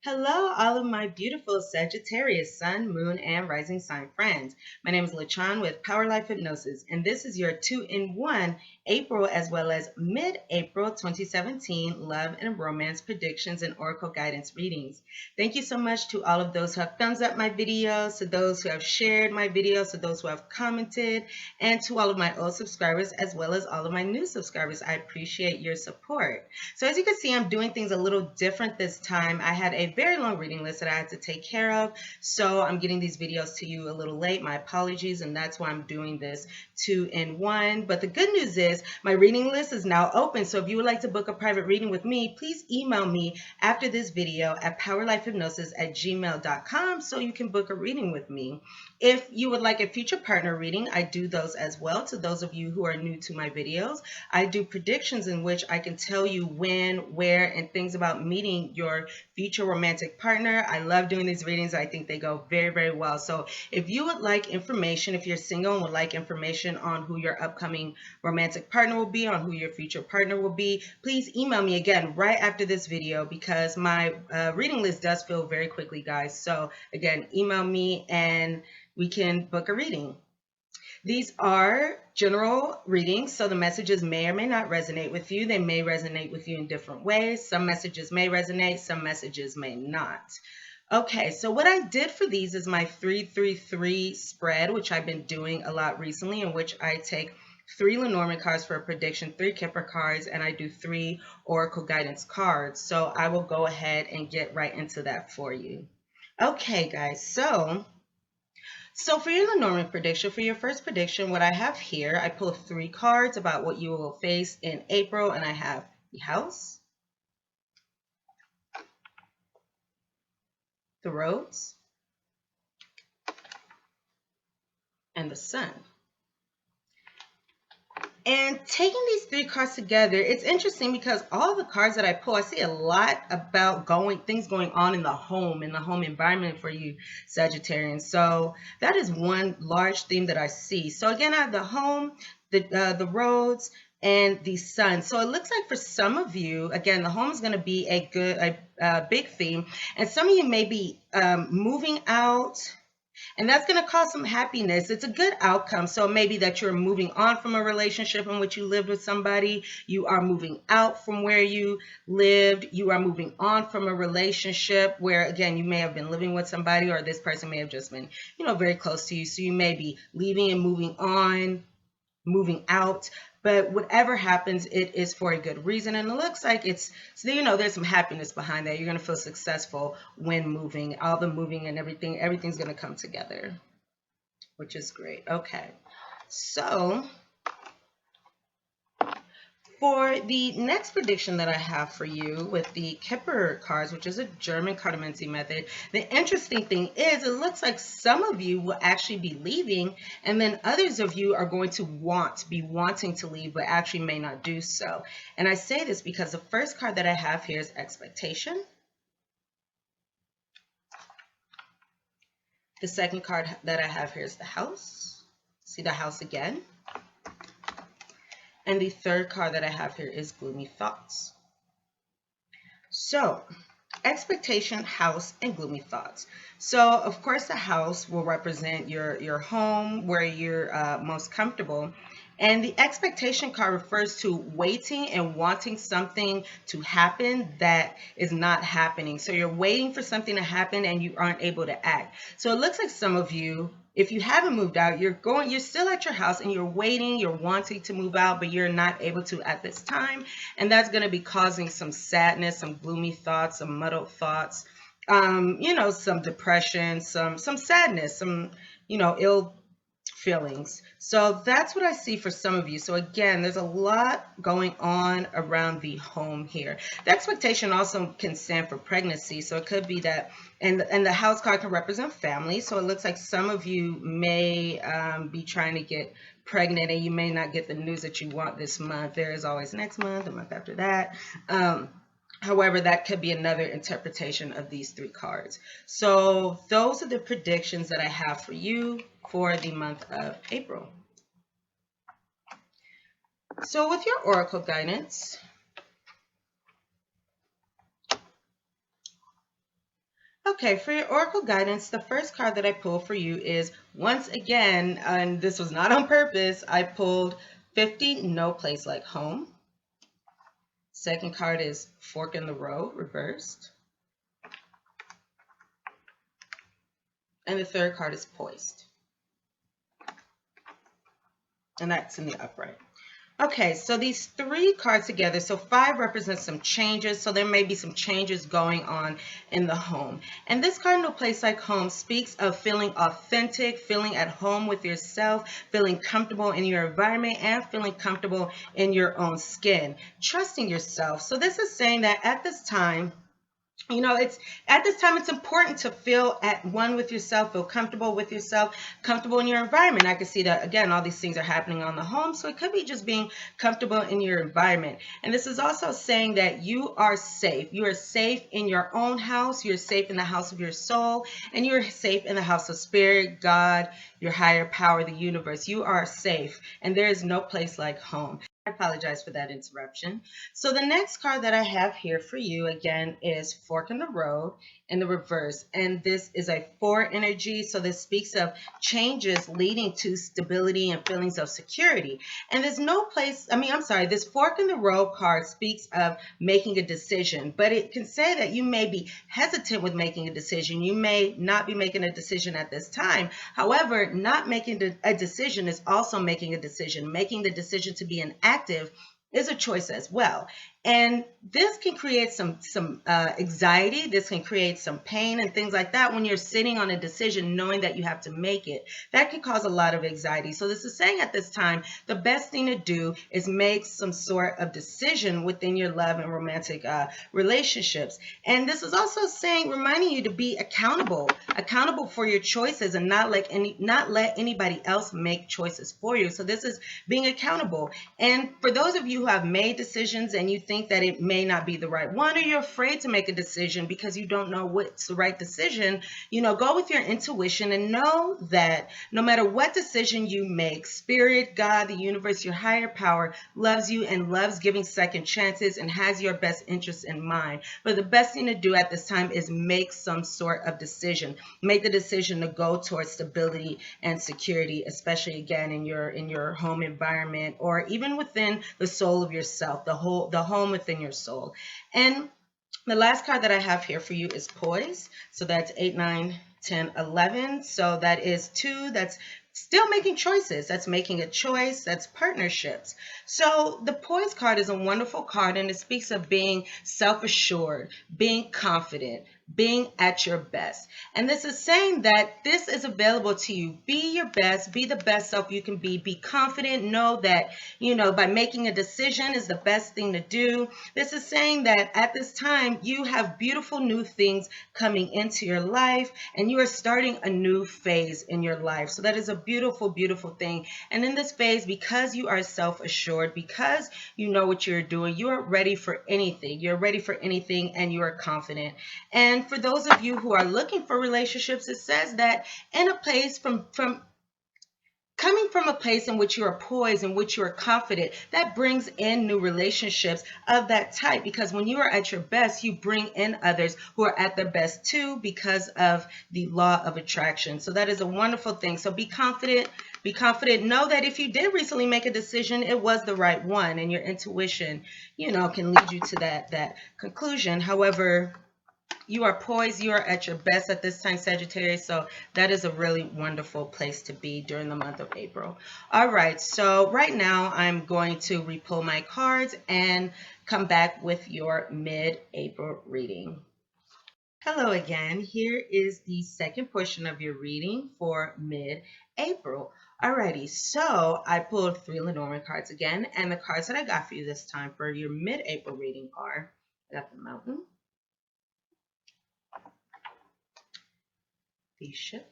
Hello, all of my beautiful Sagittarius, Sun, Moon, and Rising Sign friends. My name is LaChan with Power Life Hypnosis, and this is your 2-in-1 April as well as mid-April 2017 love and romance predictions and oracle guidance readings. Thank you so much to all of those who have thumbs up my videos, to those who have shared my videos, to those who have commented, and to all of my old subscribers as well as all of my new subscribers. I appreciate your support. So as you can see, I'm doing things a little different this time. I had a very long reading list that I had to take care of, so I'm getting these videos to you a little late. My apologies, and that's why I'm doing this 2-in-1. But the good news is my reading list is now open, so if you would like to book a private reading with me, please email me after this video at powerlifehypnosis@gmail.com so you can book a reading with me. If you would like a future partner reading, I do those as well. To those of you who are new to my videos, I do predictions in which I can tell you when, where, and things about meeting your future romantic partner. I love doing these readings. I think they go very, very well. So if you would like information, if you're single and would like information on who your upcoming romantic partner will be, on who your future partner will be, please email me again right after this video because my reading list does fill very quickly, guys. So again, email me and we can book a reading. These are general readings, so the messages may or may not resonate with you. They may resonate with you in different ways. Some messages may resonate, some messages may not. Okay, so what I did for these is my 3-3-3 spread, which I've been doing a lot recently, in which I take 3 Lenormand cards for a prediction, 3 Kipper cards, and I do 3 Oracle Guidance cards. So I will go ahead and get right into that for you. Okay, guys, so for your Lenormand prediction, for your first prediction, what I have here, I pull 3 cards about what you will face in April, and I have the House, the Roads, and the Sun. And taking these 3 cards together, it's interesting because all the cards that I pull, I see a lot about things going on in the home environment for you Sagittarians. So that is one large theme that I see. So again, I have the home, the roads, and the sun. So it looks like for some of you, again, the home is going to be a big theme, and some of you may be moving out. And that's going to cause some happiness. It's a good outcome. So maybe that you're moving on from a relationship in which you lived with somebody. You are moving out from where you lived. You are moving on from a relationship where, again, you may have been living with somebody, or this person may have just been, very close to you. So you may be leaving and moving on, moving out. But whatever happens, it is for a good reason. And it looks like there's some happiness behind that. You're going to feel successful when moving. All the moving and everything's going to come together, which is great. Okay. So for the next prediction that I have for you with the Kipper cards, which is a German cartomancy method, the interesting thing is it looks like some of you will actually be leaving, and then others of you are going to be wanting to leave, but actually may not do so. And I say this because the first card that I have here is expectation. The second card that I have here is the House. See the House again. And the third card that I have here is gloomy thoughts. So, expectation, house, and gloomy thoughts. So, of course, the house will represent your home, where you're most comfortable. And the expectation card refers to waiting and wanting something to happen that is not happening. So you're waiting for something to happen and you aren't able to act. So it looks like some of you, if you haven't moved out, you're still at your house and you're waiting, you're wanting to move out, but you're not able to at this time. And that's going to be causing some sadness, some gloomy thoughts, some muddled thoughts, some depression, some sadness, some, ill feelings. So that's what I see for some of you. So again, there's a lot going on around the home here. The expectation also can stand for pregnancy. So it could be that, and the house card can represent family. So it looks like some of you may be trying to get pregnant and you may not get the news that you want this month. There is always next month, the month after that. However, that could be another interpretation of these 3 cards. So those are the predictions that I have for you for the month of April. So with your oracle guidance, Okay, for your oracle guidance, the first card that I pulled for you is, once again, and this was not on purpose, I pulled 50, no place like home. Second card is fork in the road, reversed. And the third card is poised. And that's in the upright. Okay, so these three cards together, so 5 represents some changes, so there may be some changes going on in the home. And this card, no place like home, speaks of feeling authentic, feeling at home with yourself, feeling comfortable in your environment, and feeling comfortable in your own skin, trusting yourself. So this is saying that at this time, it's at this time, it's important to feel at one with yourself, feel comfortable with yourself, comfortable in your environment. I can see that, again, all these things are happening on the home, so it could be just being comfortable in your environment. And this is also saying that you are safe. You are safe in your own house. You're safe in the house of your soul, and you're safe in the house of spirit, God, your higher power, the universe. You are safe, and there is no place like home. I apologize for that interruption. So the next card that I have here for you, again, is Fork in the Road in the reverse. And this is a 4 energy. So this speaks of changes leading to stability and feelings of security. And there's no place, this Fork in the Road card speaks of making a decision. But it can say that you may be hesitant with making a decision. You may not be making a decision at this time. However, not making a decision is also making a decision. Making the decision to be an active is a choice as well. And this can create some anxiety. This can create some pain and things like that when you're sitting on a decision knowing that you have to make it. That can cause a lot of anxiety. So this is saying at this time, the best thing to do is make some sort of decision within your love and romantic relationships. And this is also saying, reminding you to be accountable for your choices and not let anybody else make choices for you. So this is being accountable. And for those of you who have made decisions and you think that it may not be the right one, or you're afraid to make a decision because you don't know what's the right decision, go with your intuition and know that no matter what decision you make, Spirit, God, the universe, your higher power loves you and loves giving second chances and has your best interests in mind. But the best thing to do at this time is make some sort of decision. Make the decision to go towards stability and security, especially again in your home environment, or even within the soul of yourself, the home within your soul. And the last card that I have here for you is Poise. So that's 8, 9, 10, 11. So that is 2. That's still making choices. That's making a choice. That's partnerships. So the Poise card is a wonderful card, and it speaks of being self-assured, being confident, being at your best. And this is saying that this is available to you. Be your best. Be the best self you can be. Be confident. Know that, by making a decision is the best thing to do. This is saying that at this time, you have beautiful new things coming into your life, and you are starting a new phase in your life. So that is a beautiful, beautiful thing. And in this phase, because you are self-assured, because you know what you're doing, you are ready for anything. You're ready for anything, and you are confident. And for those of you who are looking for relationships, it says that in a place coming from a place in which you are poised, in which you are confident, that brings in new relationships of that type. Because when you are at your best, you bring in others who are at their best too, because of the law of attraction. So that is a wonderful thing. So be confident. Be confident. Know that if you did recently make a decision, it was the right one, and your intuition, can lead you to that conclusion. However, you are poised, you are at your best at this time, Sagittarius. So that is a really wonderful place to be during the month of April. All right, so right now I'm going to repull my cards and come back with your mid-April reading. Hello again. Here is the second portion of your reading for mid-April. Alrighty, so I pulled 3 Lenormand cards again, and the cards that I got for you this time for your mid-April reading are, I got the Mountain, the Ship,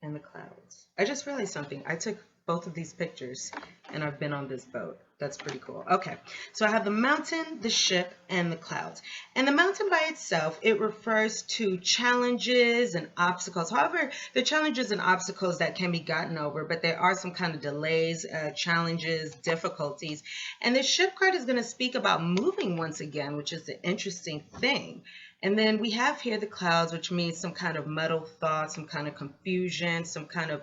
and the Clouds. I just realized something. I took both of these pictures, and I've been on this boat. That's pretty cool. Okay, so I have the mountain, the ship, and the clouds. And the mountain by itself, it refers to challenges and obstacles. However, the challenges and obstacles that can be gotten over, but there are some kind of delays, challenges, difficulties. And the ship card is going to speak about moving once again, which is the interesting thing. And then we have here the clouds, which means some kind of muddled thoughts, some kind of confusion, some kind of,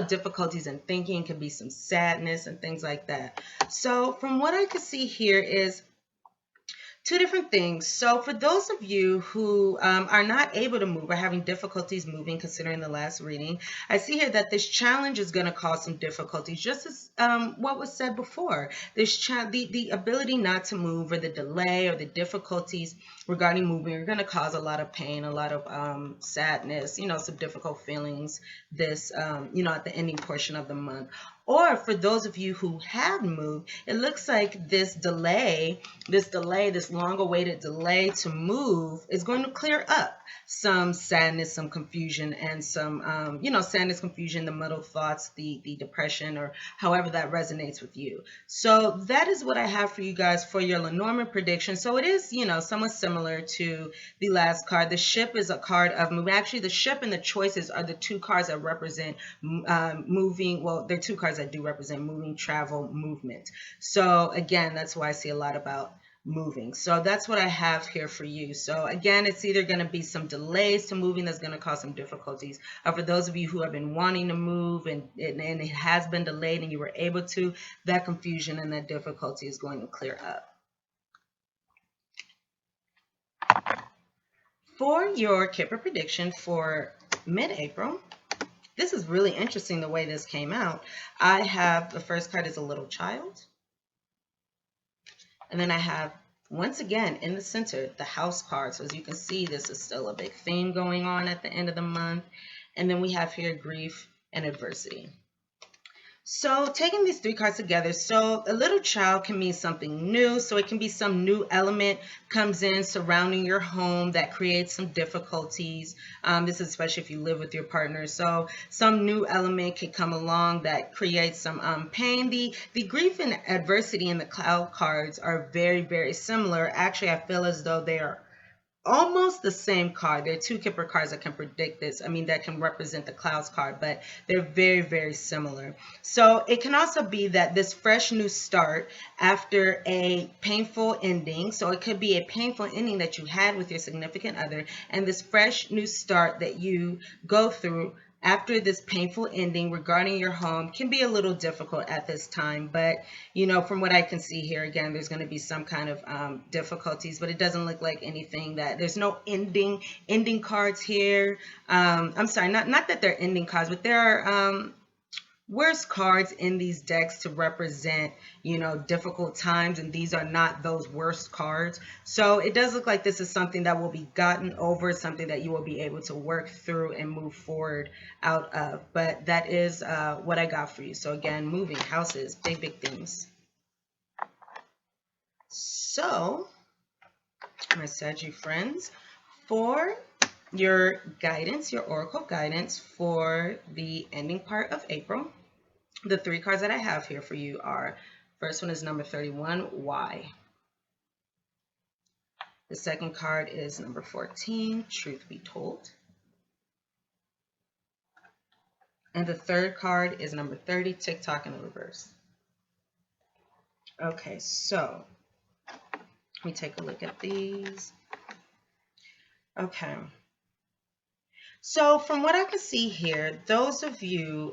difficulties in thinking. Could be some sadness and things like that. So from what I can see here is two different things. So for those of you who are not able to move or having difficulties moving, considering the last reading, I see here that this challenge is going to cause some difficulties, just as what was said before. The ability not to move, or the delay or the difficulties regarding moving, are going to cause a lot of pain, a lot of sadness, some difficult feelings at the ending portion of the month. Or for those of you who have moved, it looks like this long-awaited delay to move is going to clear up some sadness, some confusion, and some, sadness, confusion, the muddled thoughts, the depression, or however that resonates with you. So that is what I have for you guys for your Lenormand prediction. So it is, somewhat similar to the last card. The ship is a card of movement. Actually, the ship and the choices are the two cards that represent moving. Well, they're two cards that do represent moving, travel, movement. So again, that's why I see a lot about moving. So that's what I have here for you. So again, it's either going to be some delays to moving that's going to cause some difficulties, or for those of you who have been wanting to move and it has been delayed and you were able to, that confusion and that difficulty is going to clear up. For your Kipper prediction for mid-April, this is really interesting the way this came out. I have the first card is a little child. And then I have, once again, in the center, the house card. So as you can see, this is still a big theme going on at the end of the month. And then we have here grief and adversity. So taking these three cards together, so a little child can mean something new. So it can be some new element comes in surrounding your home that creates some difficulties. This is especially if you live with your partner. So some new element can come along that creates some pain. The grief and adversity in the cloud cards are very, very similar. Actually, I feel as though they are almost the same card. There are two Kipper cards that can predict this. That can represent the clouds card, but they're very, very similar. So it can also be that this fresh new start after a painful ending. So it could be a painful ending that you had with your significant other, and this fresh new start that you go through after this painful ending regarding your home can be a little difficult at this time. But, from what I can see here, again, there's going to be some kind of difficulties, but it doesn't look like anything that there's no ending cards here. I'm sorry, not that they're ending cards, but there are worst cards in these decks to represent, difficult times, and these are not those worst cards. So it does look like this is something that will be gotten over, something that you will be able to work through and move forward out of. But that is what I got for you. So again, moving, houses, big things. So my Sagittarius friends, for your guidance, your oracle guidance for the ending part of April, the three cards that I have here for you are, first one is number 31, why? The second card is number 14, truth be told. And the third card is number 30, TikTok in the reverse. Okay, so let me take a look at these. Okay. So from what I can see here, those of you,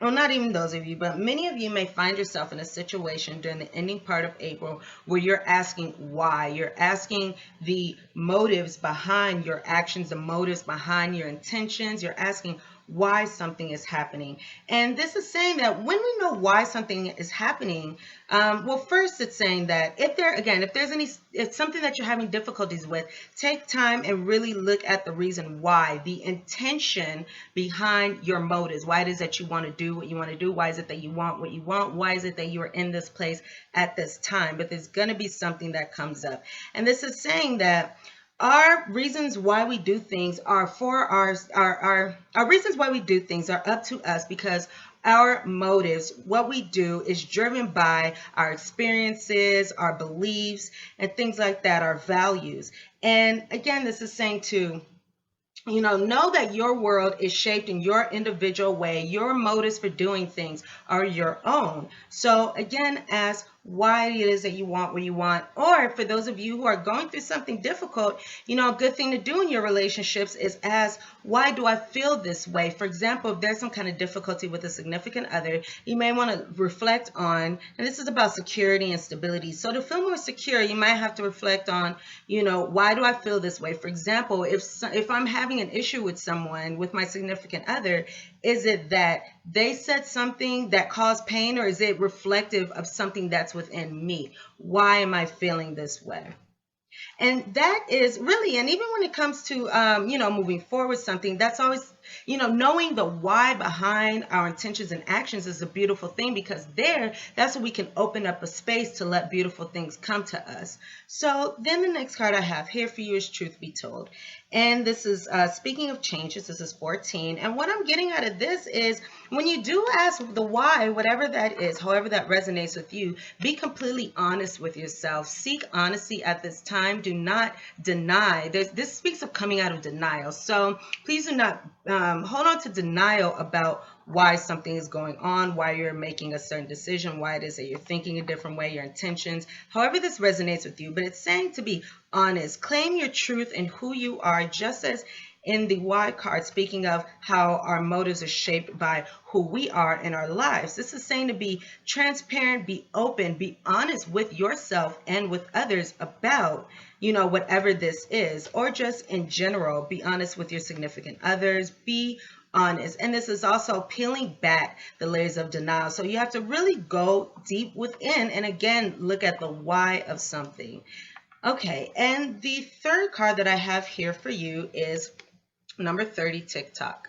well, not even those of you, but many of you may find yourself in a situation during the ending part of April where you're asking why. You're asking the motives behind your actions, the motives behind your intentions. You're asking why something is happening. And this is saying that when we know why something is happening, well, first it's saying that if something that you're having difficulties with, take time and really look at the reason why, the intention behind your motives. Why it is that you want to do what you want to do. Why is it that you want what you want? Why is it that you are in this place at this time? But there's going to be something that comes up. And this is saying that our reasons why we do things are for our reasons why we do things are up to us, because our motives, what we do, is driven by our experiences, our beliefs, and things like that, our values. And again, this is saying to know that your world is shaped in your individual way. Your motives for doing things are your own. So again, ask why it is that you want what you want. Or for those of you who are going through something difficult, a good thing to do in your relationships is ask, why do I feel this way? For example, if there's some kind of difficulty with a significant other, you may want to reflect on, and this is about security and stability. So to feel more secure, you might have to reflect on, why do I feel this way? For example, if I'm having an issue with someone, with my significant other, is it that they said something that caused pain, or is it reflective of something that's within me? Why am I feeling this way? And that is really, and even when it comes to, moving forward something, that's always, knowing the why behind our intentions and actions is a beautiful thing, because that's where we can open up a space to let beautiful things come to us. So then the next card I have here for you is Truth Be Told. And this is, speaking of changes, this is 14. And what I'm getting out of this is, when you do ask the why, whatever that is, however that resonates with you, be completely honest with yourself. Seek honesty at this time. Do not deny. This speaks of coming out of denial. So please do not hold on to denial about why something is going on, why you're making a certain decision, why it is that you're thinking a different way, your intentions, however this resonates with you. But it's saying to be honest. Claim your truth and who you are, just as in the why card, speaking of how our motives are shaped by who we are in our lives. This is saying to be transparent, be open, be honest with yourself and with others about, whatever this is, or just in general, be honest with your significant others, be honest. And this is also peeling back the layers of denial. So you have to really go deep within and again, look at the why of something. Okay, and the third card that I have here for you is number 30, TikTok.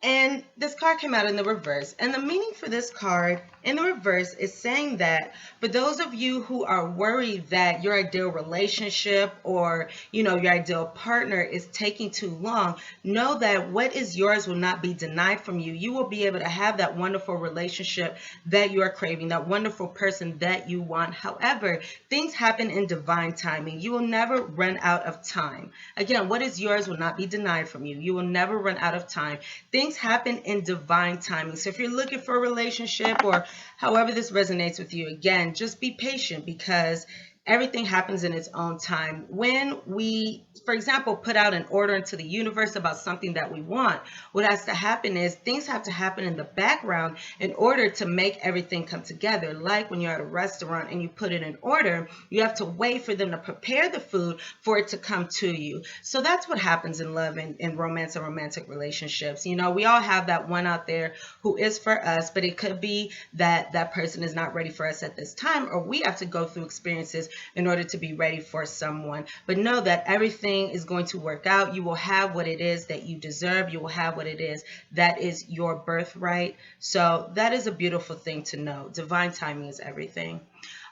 And this card came out in the reverse. And the meaning for this card in the reverse is saying that for those of you who are worried that your ideal relationship or, your ideal partner is taking too long, know that what is yours will not be denied from you. You will be able to have that wonderful relationship that you are craving, that wonderful person that you want. However, things happen in divine timing. You will never run out of time. Again, what is yours will not be denied from you. You will never run out of time. Things happen in divine timing. So if you're looking for a relationship or however this resonates with you, again, just be patient, because everything happens in its own time. When we, for example, put out an order into the universe about something that we want, what has to happen is things have to happen in the background in order to make everything come together. Like when you're at a restaurant and you put in an order, you have to wait for them to prepare the food for it to come to you. So that's what happens in love and in romance and romantic relationships. We all have that one out there who is for us, but it could be that that person is not ready for us at this time, or we have to go through experiences in order to be ready for someone. But know that everything is going to work out. You will have what it is that you deserve. You will have what it is that is your birthright. So that is a beautiful thing to know. Divine timing is everything.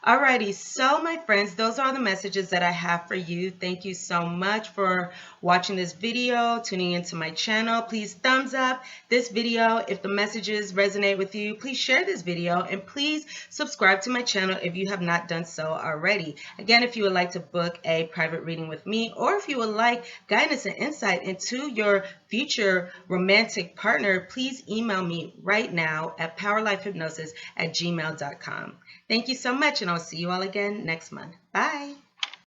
Alrighty, so my friends, those are the messages that I have for you. Thank you so much for watching this video, tuning into my channel. Please thumbs up this video if the messages resonate with you. Please share this video and please subscribe to my channel if you have not done so already. Again, if you would like to book a private reading with me, or if you would like guidance and insight into your future romantic partner, please email me right now at powerlifehypnosis@gmail.com. Thank you so much, and I'll see you all again next month. Bye.